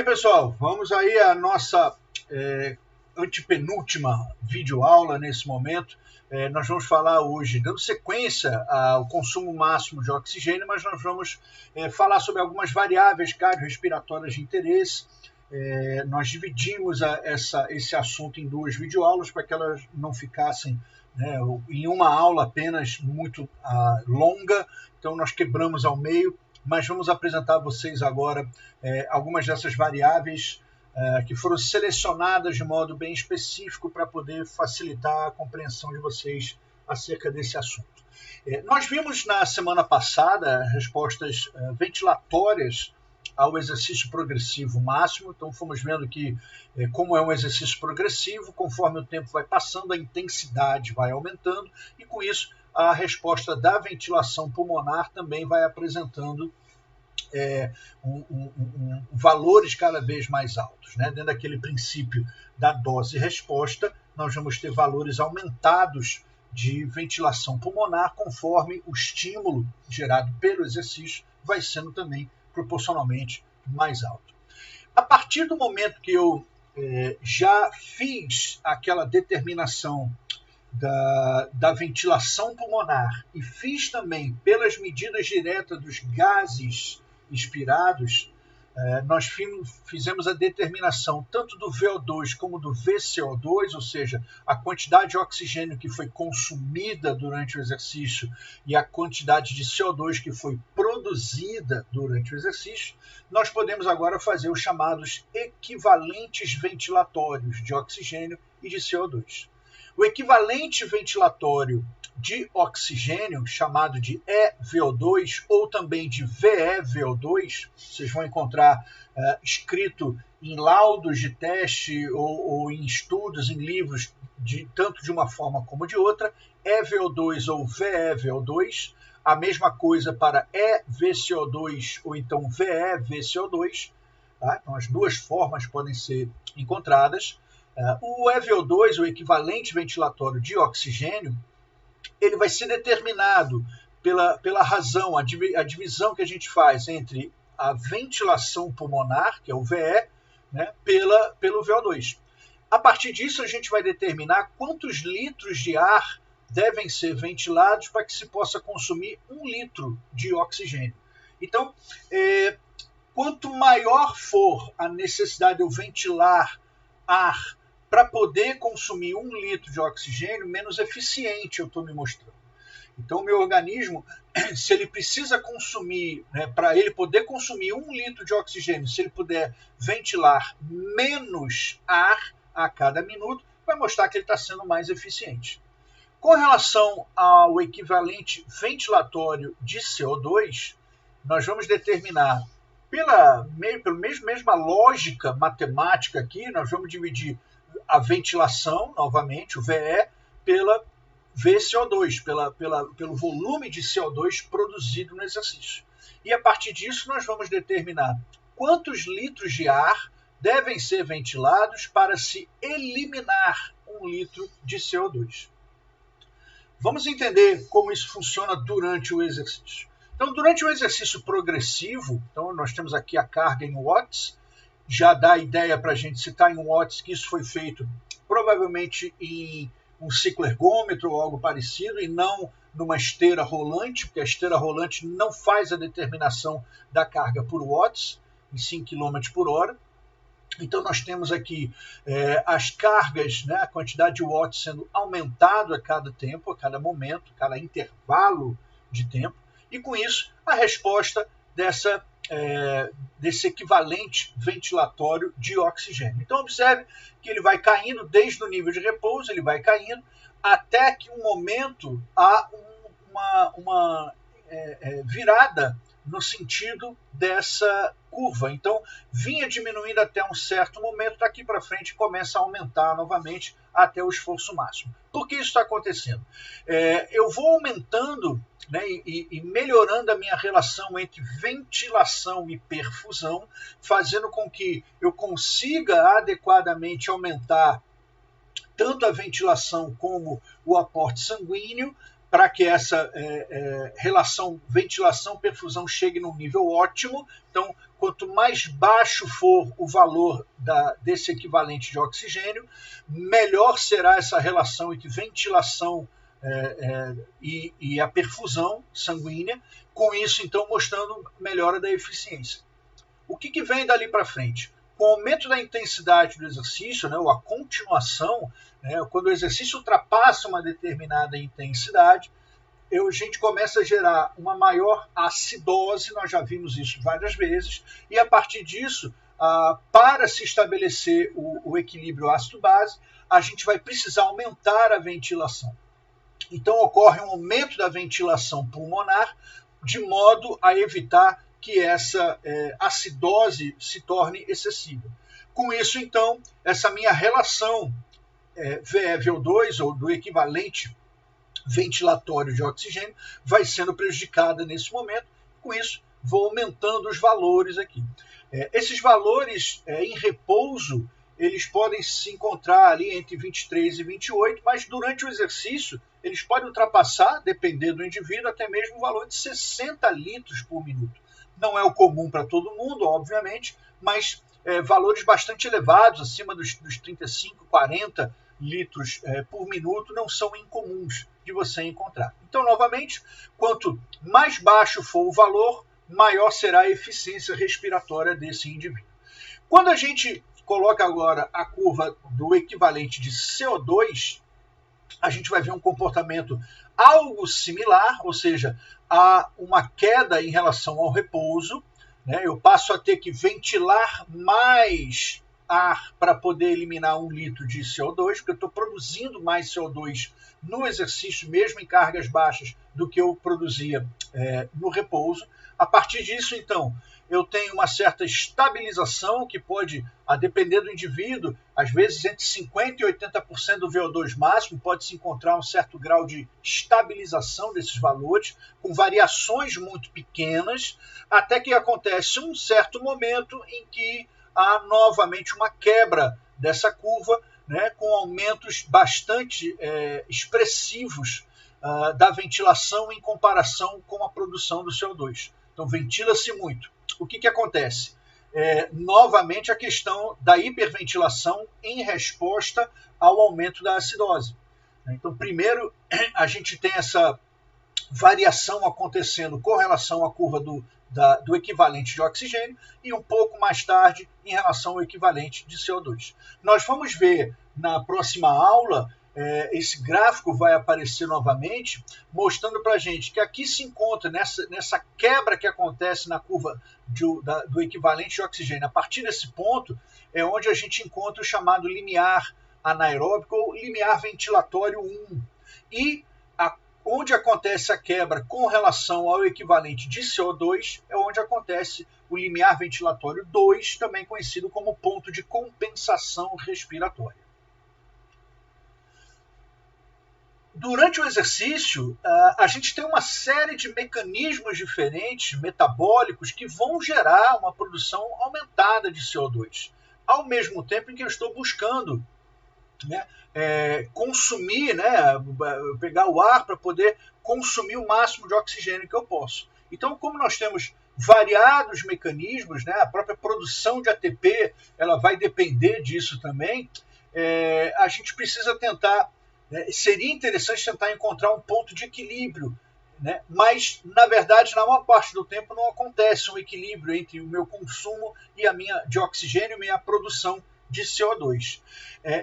bem, pessoal, vamos aí à nossa antepenúltima videoaula nesse momento. Nós vamos falar hoje, dando sequência ao consumo máximo de oxigênio, mas nós vamos falar sobre algumas variáveis cardiorrespiratórias de interesse. Nós dividimos esse assunto em duas videoaulas para que elas não ficassem em uma aula apenas muito longa, então nós quebramos ao meio, mas vamos apresentar a vocês agora algumas dessas variáveis que foram selecionadas de modo bem específico para poder facilitar a compreensão de vocês acerca desse assunto. Nós vimos na semana passada respostas ventilatórias ao exercício progressivo máximo, então fomos vendo que como é um exercício progressivo, conforme o tempo vai passando, a intensidade vai aumentando e com isso a resposta da ventilação pulmonar também vai apresentando valores cada vez mais altos. Dentro daquele princípio da dose-resposta, nós vamos ter valores aumentados de ventilação pulmonar conforme o estímulo gerado pelo exercício vai sendo também proporcionalmente mais alto. A partir do momento que eu já fiz aquela determinação da ventilação pulmonar e fiz também pelas medidas diretas dos gases expirados, nós fizemos a determinação tanto do VO2 como do VCO2, ou seja, a quantidade de oxigênio que foi consumida durante o exercício e a quantidade de CO2 que foi produzida durante o exercício. Nós podemos agora fazer os chamados equivalentes ventilatórios de oxigênio e de CO2. O equivalente ventilatório de oxigênio, chamado de EVO2 ou também de VEVO2, vocês vão encontrar escrito em laudos de teste ou em estudos, em livros, tanto de uma forma como de outra, EVO2 ou VEVO2, a mesma coisa para EVCO2 ou então VEVCO2, tá? Então as duas formas podem ser encontradas. O EVO2, o equivalente ventilatório de oxigênio, ele vai ser determinado pela razão, a divisão que a gente faz entre a ventilação pulmonar, que é o VE, pelo VO2. A partir disso, a gente vai determinar quantos litros de ar devem ser ventilados para que se possa consumir 1 litro de oxigênio. Então, quanto maior for a necessidade de eu ventilar ar para poder consumir 1 litro de oxigênio, menos eficiente eu estou me mostrando. Então, o meu organismo, se ele precisa consumir, para ele poder consumir 1 litro de oxigênio, se ele puder ventilar menos ar a cada minuto, vai mostrar que ele está sendo mais eficiente. Com relação ao equivalente ventilatório de CO2, nós vamos determinar, pela mesma lógica matemática aqui, nós vamos dividir a ventilação, novamente, o VE, pela VCO2, pelo volume de CO2 produzido no exercício. E a partir disso nós vamos determinar quantos litros de ar devem ser ventilados para se eliminar 1 litro de CO2. Vamos entender como isso funciona durante o exercício. Então, durante o exercício progressivo, então nós temos aqui a carga em watts, já dá a ideia para a gente citar em watts que isso foi feito provavelmente em um cicloergômetro ou algo parecido e não numa esteira rolante, porque a esteira rolante não faz a determinação da carga por watts, em 5 km por hora. Então nós temos aqui as cargas, a quantidade de watts sendo aumentado a cada tempo, a cada momento, a cada intervalo de tempo, e com isso a resposta desse equivalente ventilatório de oxigênio. Então observe que ele vai caindo desde o nível de repouso, ele vai caindo até que um momento há uma virada no sentido dessa curva. Então vinha diminuindo até um certo momento, daqui para frente começa a aumentar novamente até o esforço máximo. Por que isso está acontecendo? Eu vou aumentando e melhorando a minha relação entre ventilação e perfusão, fazendo com que eu consiga adequadamente aumentar tanto a ventilação como o aporte sanguíneo para que essa relação ventilação-perfusão chegue num nível ótimo. Então, quanto mais baixo for o valor desse equivalente de oxigênio, melhor será essa relação entre ventilação e a perfusão sanguínea, com isso, então, mostrando melhora da eficiência. O que vem dali para frente? Com o aumento da intensidade do exercício, né, ou a continuação, né, quando o exercício ultrapassa uma determinada intensidade, a gente começa a gerar uma maior acidose, nós já vimos isso várias vezes, e a partir disso, para se estabelecer o equilíbrio ácido-base, a gente vai precisar aumentar a ventilação. Então ocorre um aumento da ventilação pulmonar, de modo a evitar que essa acidose se torne excessiva. Com isso, então, essa minha relação VE-VO2, ou do equivalente ventilatório de oxigênio, vai sendo prejudicada nesse momento. Com isso, vou aumentando os valores aqui. Esses valores em repouso, eles podem se encontrar ali entre 23 e 28, mas durante o exercício, eles podem ultrapassar, dependendo do indivíduo, até mesmo o valor de 60 litros por minuto. Não é o comum para todo mundo, obviamente, mas valores bastante elevados, acima dos 35, 40 litros por minuto, não são incomuns de você encontrar. Então, novamente, quanto mais baixo for o valor, maior será a eficiência respiratória desse indivíduo. Quando a gente coloca agora a curva do equivalente de CO2, a gente vai ver um comportamento algo similar, ou seja, há uma queda em relação ao repouso, né? Eu passo a ter que ventilar mais ar para poder eliminar 1 litro de CO2, porque eu estou produzindo mais CO2 no exercício, mesmo em cargas baixas, do que eu produzia no repouso. A partir disso, então, eu tenho uma certa estabilização que pode, a depender do indivíduo, às vezes entre 50% e 80% do VO2 máximo, pode-se encontrar um certo grau de estabilização desses valores, com variações muito pequenas, até que acontece um certo momento em que há novamente uma quebra dessa curva, né, com aumentos bastante expressivos da ventilação em comparação com a produção do CO2. Então, ventila-se muito. O que acontece? Novamente, a questão da hiperventilação em resposta ao aumento da acidose. Então, primeiro, a gente tem essa variação acontecendo com relação à curva do equivalente de oxigênio e um pouco mais tarde em relação ao equivalente de CO2. Nós vamos ver na próxima aula, esse gráfico vai aparecer novamente, mostrando para a gente que aqui se encontra, nessa quebra que acontece na curva do equivalente de oxigênio. A partir desse ponto é onde a gente encontra o chamado limiar anaeróbico ou limiar ventilatório 1. E onde acontece a quebra com relação ao equivalente de CO2 é onde acontece o limiar ventilatório 2, também conhecido como ponto de compensação respiratória. Durante o exercício, a gente tem uma série de mecanismos diferentes, metabólicos, que vão gerar uma produção aumentada de CO2, ao mesmo tempo em que eu estou buscando consumir, pegar o ar para poder consumir o máximo de oxigênio que eu posso. Então, como nós temos variados mecanismos, a própria produção de ATP ela vai depender disso também, a gente precisa tentar, seria interessante tentar encontrar um ponto de equilíbrio, mas, na verdade, na maior parte do tempo não acontece um equilíbrio entre o meu consumo de oxigênio e minha produção de CO2.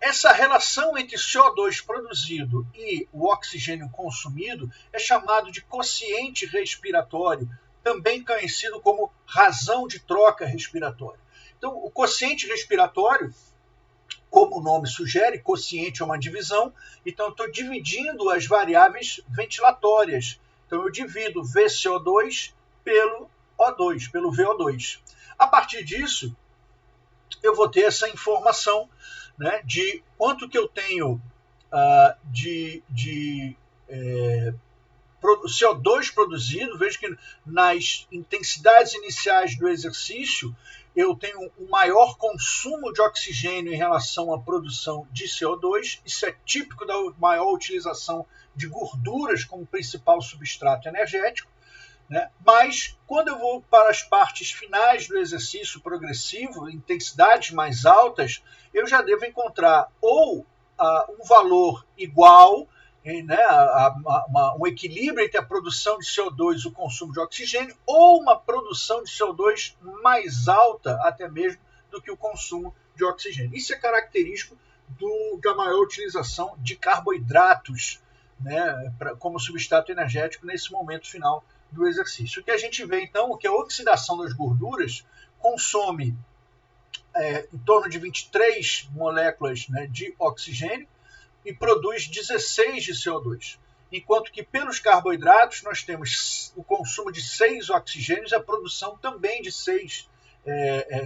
Essa relação entre CO2 produzido e o oxigênio consumido é chamado de quociente respiratório, também conhecido como razão de troca respiratória. Então, o quociente respiratório, como o nome sugere, quociente é uma divisão, então eu estou dividindo as variáveis ventilatórias. Então eu divido VCO2 pelo O2, pelo VO2. A partir disso, eu vou ter essa informação, de quanto que eu tenho de CO2 produzido. Veja que nas intensidades iniciais do exercício, eu tenho um maior consumo de oxigênio em relação à produção de CO2. Isso é típico da maior utilização de gorduras como principal substrato energético, né? Mas quando eu vou para as partes finais do exercício progressivo, intensidades mais altas, eu já devo encontrar ou um valor igual, né, um equilíbrio entre a produção de CO2 e o consumo de oxigênio, ou uma produção de CO2 mais alta até mesmo do que o consumo de oxigênio. Isso é característico da maior utilização de carboidratos, né, como substrato energético nesse momento final do exercício. O que a gente vê então é que a oxidação das gorduras consome em torno de 23 moléculas, né, de oxigênio e produz 16 de CO2. Enquanto que pelos carboidratos nós temos o consumo de 6 oxigênios e a produção também de 6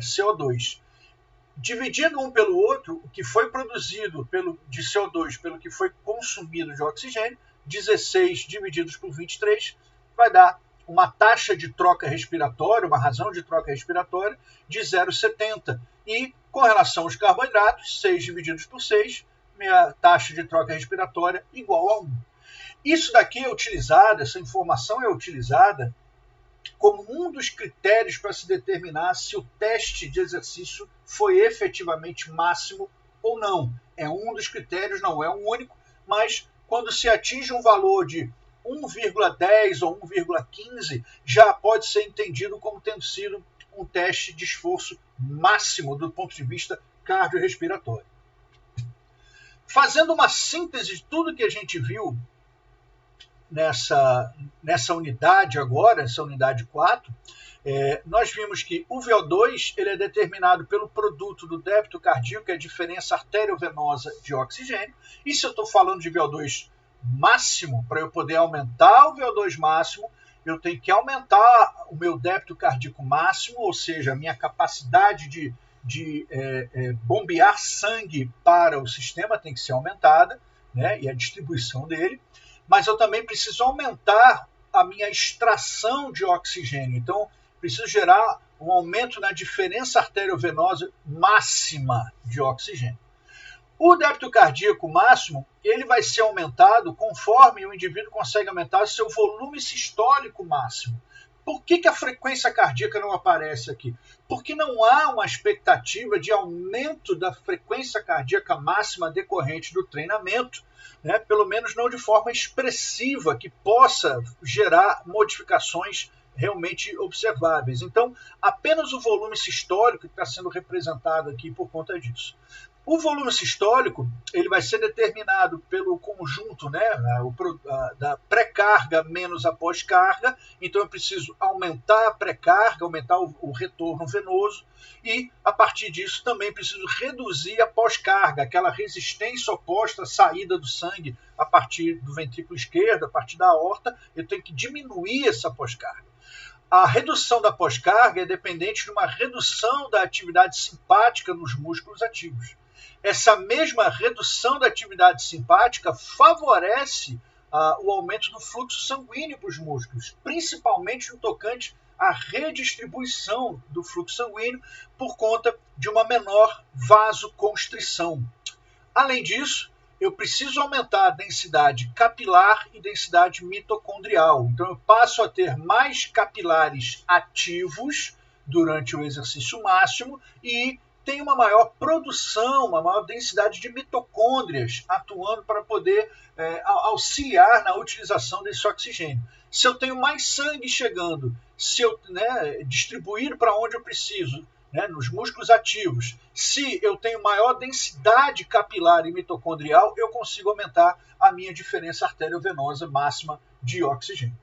CO2. Dividindo um pelo outro, o que foi produzido de CO2 pelo que foi consumido de oxigênio, 16 divididos por 23, vai dar uma taxa de troca respiratória, uma razão de troca respiratória de 0,70. E com relação aos carboidratos, 6 divididos por 6, minha taxa de troca respiratória igual a 1. Isso daqui é utilizado, essa informação é utilizada como um dos critérios para se determinar se o teste de exercício foi efetivamente máximo ou não. É um dos critérios, não é um único, mas quando se atinge um valor de 1,10 ou 1,15, já pode ser entendido como tendo sido um teste de esforço máximo do ponto de vista cardiorrespiratório. Fazendo uma síntese de tudo que a gente viu nessa unidade agora, essa unidade 4, nós vimos que o VO2 ele é determinado pelo produto do débito cardíaco, que é a diferença arteriovenosa de oxigênio. E se eu estou falando de VO2 máximo, para eu poder aumentar o VO2 máximo, eu tenho que aumentar o meu débito cardíaco máximo, ou seja, a minha capacidade de bombear sangue para o sistema tem que ser aumentada, né, e a distribuição dele, mas eu também preciso aumentar a minha extração de oxigênio. Então, preciso gerar um aumento na diferença arteriovenosa máxima de oxigênio. O débito cardíaco máximo ele vai ser aumentado conforme o indivíduo consegue aumentar o seu volume sistólico máximo. Por que a frequência cardíaca não aparece aqui? Porque não há uma expectativa de aumento da frequência cardíaca máxima decorrente do treinamento, né? Pelo menos não de forma expressiva, que possa gerar modificações realmente observáveis. Então, apenas o volume sistólico está sendo representado aqui por conta disso. O volume sistólico ele vai ser determinado pelo conjunto, né, da pré-carga menos a pós-carga. Então eu preciso aumentar a pré-carga, aumentar o retorno venoso e a partir disso também preciso reduzir a pós-carga, aquela resistência oposta à saída do sangue a partir do ventrículo esquerdo, a partir da aorta, eu tenho que diminuir essa pós-carga. A redução da pós-carga é dependente de uma redução da atividade simpática nos músculos ativos. Essa mesma redução da atividade simpática favorece o aumento do fluxo sanguíneo para os músculos, principalmente no tocante à redistribuição do fluxo sanguíneo por conta de uma menor vasoconstrição. Além disso, eu preciso aumentar a densidade capilar e densidade mitocondrial. Então eu passo a ter mais capilares ativos durante o exercício máximo e tem uma maior produção, uma maior densidade de mitocôndrias atuando para poder auxiliar na utilização desse oxigênio. Se eu tenho mais sangue chegando, se eu distribuir para onde eu preciso, nos músculos ativos, se eu tenho maior densidade capilar e mitocondrial, eu consigo aumentar a minha diferença arteriovenosa máxima de oxigênio.